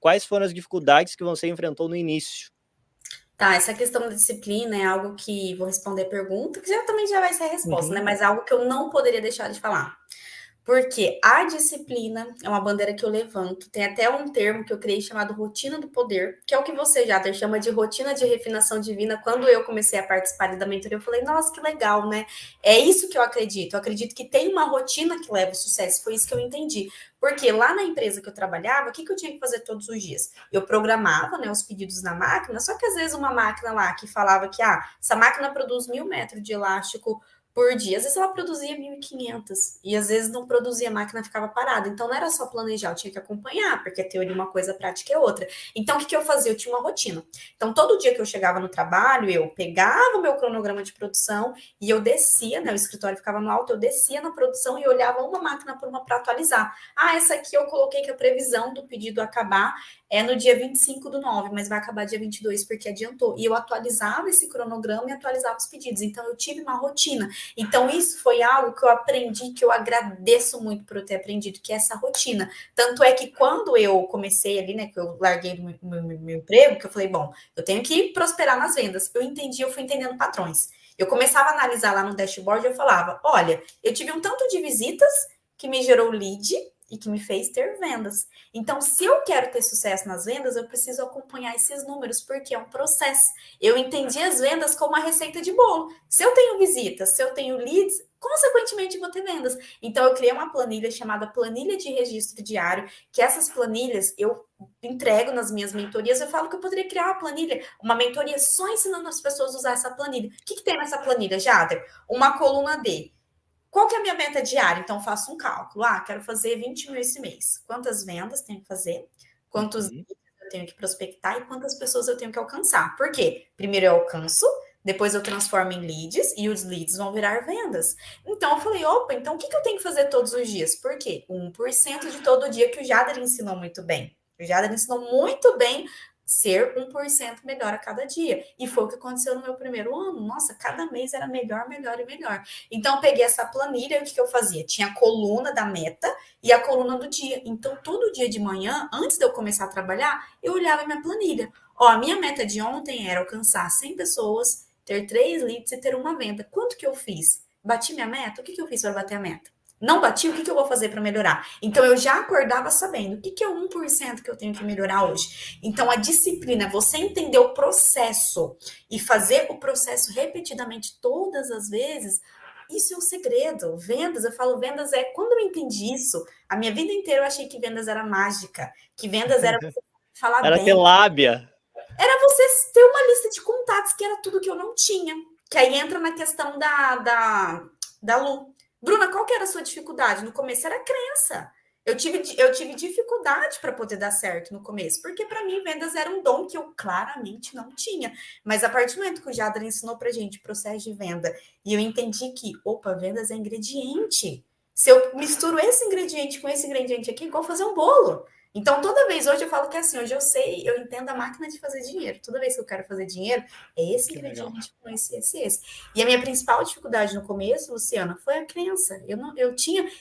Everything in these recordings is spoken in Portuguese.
quais foram as dificuldades que você enfrentou no início? Tá, essa questão da disciplina é algo que vou responder a pergunta, que já também já vai ser a resposta, né? Uhum. Mas é algo que eu não poderia deixar de falar. Porque a disciplina é uma bandeira que eu levanto. Tem até um termo que eu criei chamado rotina do poder, que é o que você, Jader, chama de rotina de refinação divina. Quando eu comecei a participar da mentoria, eu falei, nossa, que legal, né? É isso que eu acredito. Eu acredito que tem uma rotina que leva ao sucesso. Foi isso que eu entendi. Porque lá na empresa que eu trabalhava, o que eu tinha que fazer todos os dias? Eu programava, né, os pedidos na máquina, só que às vezes uma máquina lá que falava que, essa máquina produz 1.000 metros de elástico por dia. Às vezes ela produzia 1.500 e às vezes não produzia, a máquina ficava parada. Então não era só planejar, eu tinha que acompanhar, porque a teoria é uma coisa, a prática é outra. Então o que eu fazia? Eu tinha uma rotina. Então todo dia que eu chegava no trabalho, eu pegava o meu cronograma de produção e eu descia, né? O escritório ficava no alto, eu descia na produção e olhava uma máquina por uma para atualizar. Essa aqui eu coloquei que a previsão do pedido acabar é no dia 25/9, mas vai acabar dia 22 porque adiantou. E eu atualizava esse cronograma e atualizava os pedidos. Então eu tive uma rotina. Então, isso foi algo que eu aprendi, que eu agradeço muito por eu ter aprendido, que é essa rotina. Tanto é que quando eu comecei ali, né, que eu larguei do meu emprego, que eu falei, bom, eu tenho que prosperar nas vendas. Eu fui entendendo padrões. Eu começava a analisar lá no dashboard, eu falava, olha, eu tive um tanto de visitas que me gerou lead e que me fez ter vendas. Então, se eu quero ter sucesso nas vendas, eu preciso acompanhar esses números, porque é um processo. Eu entendi as vendas como uma receita de bolo. Se eu tenho visitas, se eu tenho leads, consequentemente vou ter vendas. Então, eu criei uma planilha chamada Planilha de Registro Diário, que essas planilhas eu entrego nas minhas mentorias. Eu falo que eu poderia criar uma planilha, uma mentoria só ensinando as pessoas a usar essa planilha. O que tem nessa planilha, Jader? Uma coluna D. Qual que é a minha meta diária? Então, eu faço um cálculo. Quero fazer 20 mil esse mês. Quantas vendas tenho que fazer? Quantos Uhum. eu tenho que prospectar e quantas pessoas eu tenho que alcançar? Por quê? Primeiro eu alcanço, depois eu transformo em leads e os leads vão virar vendas. Então, eu falei, opa, então o que eu tenho que fazer todos os dias? Por quê? 1% de todo dia, que o Jader ensinou muito bem. O Jader ensinou muito bem ser 1% melhor a cada dia. E foi o que aconteceu no meu primeiro ano. Nossa, cada mês era melhor, melhor e melhor. Então, eu peguei essa planilha e o que eu fazia? Tinha a coluna da meta e a coluna do dia. Então, todo dia de manhã, antes de eu começar a trabalhar, eu olhava a minha planilha. A minha meta de ontem era alcançar 100 pessoas, ter 3 leads e ter uma venda. Quanto que eu fiz? Bati minha meta? O que eu fiz para bater a meta? Não bati, o que eu vou fazer para melhorar? Então, eu já acordava sabendo o que é o 1% que eu tenho que melhorar hoje. Então, a disciplina, você entender o processo e fazer o processo repetidamente todas as vezes, isso é o segredo. Vendas, eu falo, vendas é... Quando eu entendi isso, a minha vida inteira eu achei que vendas era mágica, que vendas era você falar Era ter bem, lábia. era você ter uma lista de contatos, que era tudo que eu não tinha. Que aí entra na questão da Lu. Bruna, qual que era a sua dificuldade? No começo era crença. Eu tive dificuldade para poder dar certo no começo, porque para mim vendas era um dom que eu claramente não tinha. Mas a partir do momento que o Jadra ensinou para gente processo de venda e eu entendi que, opa, vendas é ingrediente. Se eu misturo esse ingrediente com esse ingrediente aqui, é igual fazer um bolo. Então, toda vez, hoje eu falo que assim, hoje eu sei, eu entendo a máquina de fazer dinheiro. Toda vez que eu quero fazer dinheiro, é esse Que legal. ingrediente com esse. E a minha principal dificuldade no começo, Luciana, foi a crença.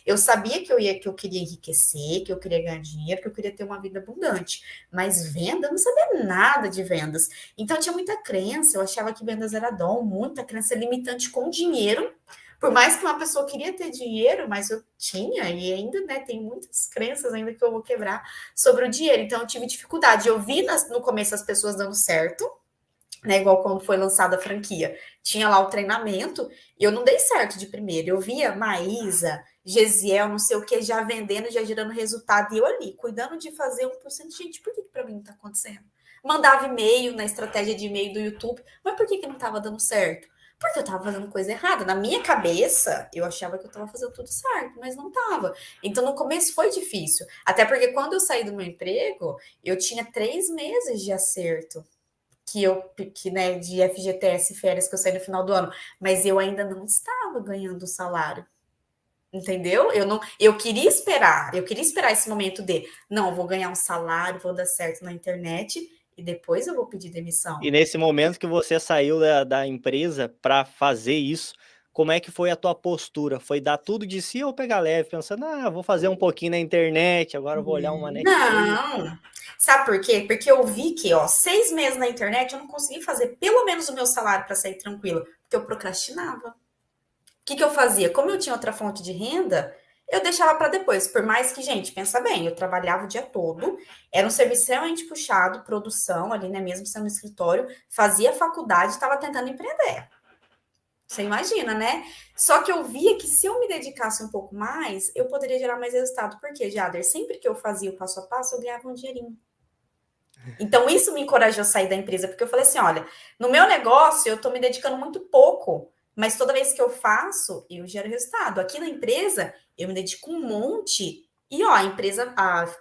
Eu sabia que eu queria enriquecer, que eu queria ganhar dinheiro, que eu queria ter uma vida abundante. Mas venda, eu não sabia nada de vendas. Então, eu tinha muita crença, eu achava que vendas era dom, muita crença limitante com dinheiro. Por mais que uma pessoa queria ter dinheiro, mas eu tinha, e ainda, né, tem muitas crenças ainda que eu vou quebrar sobre o dinheiro. Então, eu tive dificuldade. Eu vi no começo as pessoas dando certo, né, igual quando foi lançada a franquia. Tinha lá o treinamento, e eu não dei certo de primeiro. Eu via Maísa, Gesiel, não sei o que, já vendendo, já gerando resultado, e eu ali, cuidando de fazer 1%. Gente, por que para mim não tá acontecendo? Mandava e-mail na estratégia de e-mail do YouTube, mas por que não tava dando certo? Porque eu tava fazendo coisa errada. Na minha cabeça, eu achava que eu tava fazendo tudo certo, mas não tava. Então, no começo foi difícil. Até porque quando eu saí do meu emprego, eu tinha 3 meses de acerto né, de FGTS, férias que eu saí no final do ano, mas eu ainda não estava ganhando o salário. Entendeu? Eu queria esperar esse momento de, não, vou ganhar um salário, vou dar certo na internet e depois eu vou pedir demissão. E nesse momento que você saiu da empresa para fazer isso, como é que foi a tua postura? Foi dar tudo de si ou pegar leve, pensando: vou fazer um pouquinho na internet, agora eu vou olhar uma Netflix"? Não. Sabe por quê? Porque eu vi que, 6 meses na internet eu não consegui fazer pelo menos o meu salário para sair tranquila, porque eu procrastinava. O que eu fazia? Como eu tinha outra fonte de renda, eu deixava para depois. Por mais que, gente, pensa bem, eu trabalhava o dia todo, era um serviço extremamente puxado, produção ali, né, mesmo sendo no escritório, fazia faculdade, estava tentando empreender. Você imagina, né? Só que eu via que se eu me dedicasse um pouco mais, eu poderia gerar mais resultado. Porque, Jader, sempre que eu fazia o passo a passo, eu ganhava um dinheirinho. Então, isso me encorajou a sair da empresa, porque eu falei assim: olha, no meu negócio, eu estou me dedicando muito pouco, mas toda vez que eu faço, eu gero resultado. Aqui na empresa, eu me dedico um monte. E, a empresa,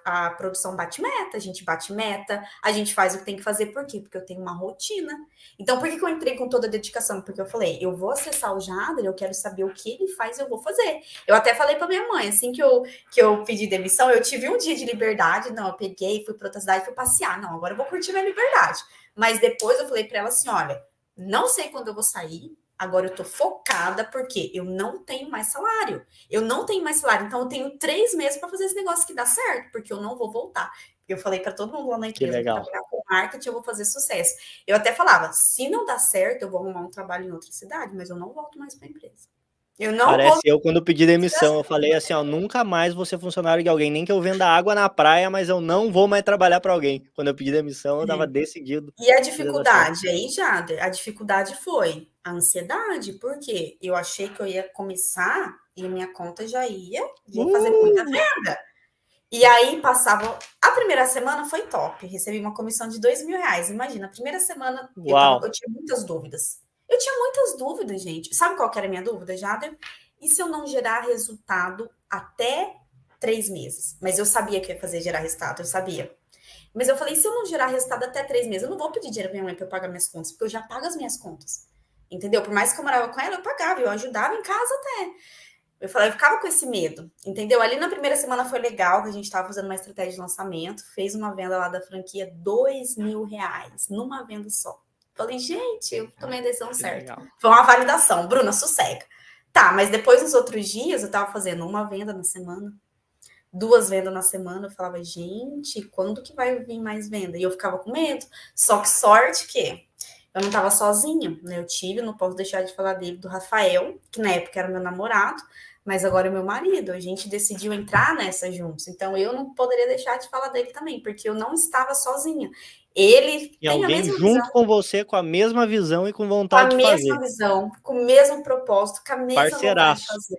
a produção bate meta, a gente bate meta, a gente faz o que tem que fazer. Por quê? Porque eu tenho uma rotina. Então, por que eu entrei com toda a dedicação? Porque eu falei, eu vou acessar o Jader, eu quero saber o que ele faz, eu vou fazer. Eu até falei para minha mãe, assim que eu pedi demissão, eu tive um dia de liberdade, não, eu peguei, fui para outra cidade, fui passear, não, agora eu vou curtir minha liberdade. Mas depois eu falei para ela assim, olha, não sei quando eu vou sair, agora eu tô focada porque eu não tenho mais salário. Eu não tenho mais salário, então eu tenho 3 meses para fazer esse negócio que dá certo, porque eu não vou voltar. Eu falei para todo mundo lá na Que empresa, eu vou legal. trabalhar com marketing, eu vou fazer sucesso. Eu até falava, se não dá certo, eu vou arrumar um trabalho em outra cidade, mas eu não volto mais para a empresa. Eu não Parece vou. eu quando pedi demissão, eu falei assim: nunca mais vou ser funcionário de alguém, nem que eu venda água na praia, mas eu não vou mais trabalhar para alguém. Quando eu pedi demissão, eu estava decidido E a fazer dar certo. dificuldade aí, Jader, a dificuldade foi a ansiedade, porque eu achei que eu ia começar e a minha conta já ia fazer muita venda. E aí passava. A primeira semana foi top. Recebi uma comissão de R$ 2.000. Imagina, a primeira semana Uau! eu tinha muitas dúvidas. Eu tinha muitas dúvidas, gente. Sabe qual que era a minha dúvida, Jader? E se eu não gerar resultado até 3 meses? Mas eu sabia que eu ia fazer gerar resultado, eu sabia. Mas eu falei, se eu não gerar resultado até 3 meses, eu não vou pedir dinheiro pra minha mãe pra eu pagar minhas contas, porque eu já pago as minhas contas. Entendeu? Por mais que eu morava com ela, eu pagava, eu ajudava em casa até. Eu falei, eu ficava com esse medo, entendeu? Ali na primeira semana foi legal, que a gente estava fazendo uma estratégia de lançamento, fez uma venda lá da franquia, R$ 2.000, numa venda só. Falei, gente, eu tomei a decisão certa. Foi uma validação. Bruna, sossega. Tá, mas depois, nos outros dias, eu tava fazendo uma venda na semana, 2 vendas na semana, eu falava, gente, quando que vai vir mais venda? E eu ficava com medo. Só que sorte que eu não tava sozinha, né? Eu tive, não posso deixar de falar dele, do Rafael, que na época era meu namorado, mas agora é meu marido. A gente decidiu entrar nessa juntos. Então eu não poderia deixar de falar dele também, porque eu não estava sozinha. Ele E tem a alguém mesma junto visão, com você, com a mesma visão e com com a vontade de mesma fazer. visão, com o mesmo propósito, com a mesma vontade de Parceiraço. fazer.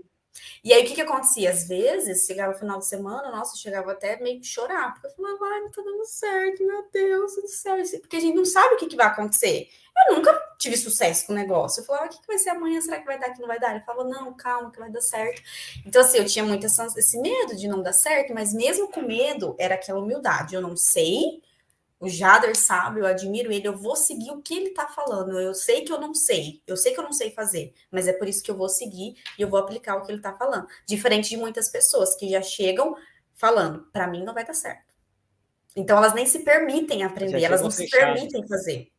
E aí, o que que acontecia? Às vezes, chegava o final de semana, nossa, eu chegava até meio que chorar, porque eu falava, ai, não tá dando certo, meu Deus do céu. Porque a gente não sabe o que que vai acontecer. Eu nunca tive sucesso com o negócio. Eu falava, o que que vai ser amanhã? Será que vai dar, que não vai dar? Ele falava, não, calma, que vai dar certo. Então, assim, eu tinha muito esse medo de não dar certo, mas mesmo com medo, era aquela humildade. Eu não sei, o Jader sabe, eu admiro ele, eu vou seguir o que ele tá falando. Eu sei que eu não sei, eu sei que eu não sei fazer, mas é por isso que eu vou seguir e eu vou aplicar o que ele tá falando. Diferente de muitas pessoas que já chegam falando, para mim não vai dar certo. Então elas nem se permitem Já aprender, elas chegam não se fechadas. permitem fazer.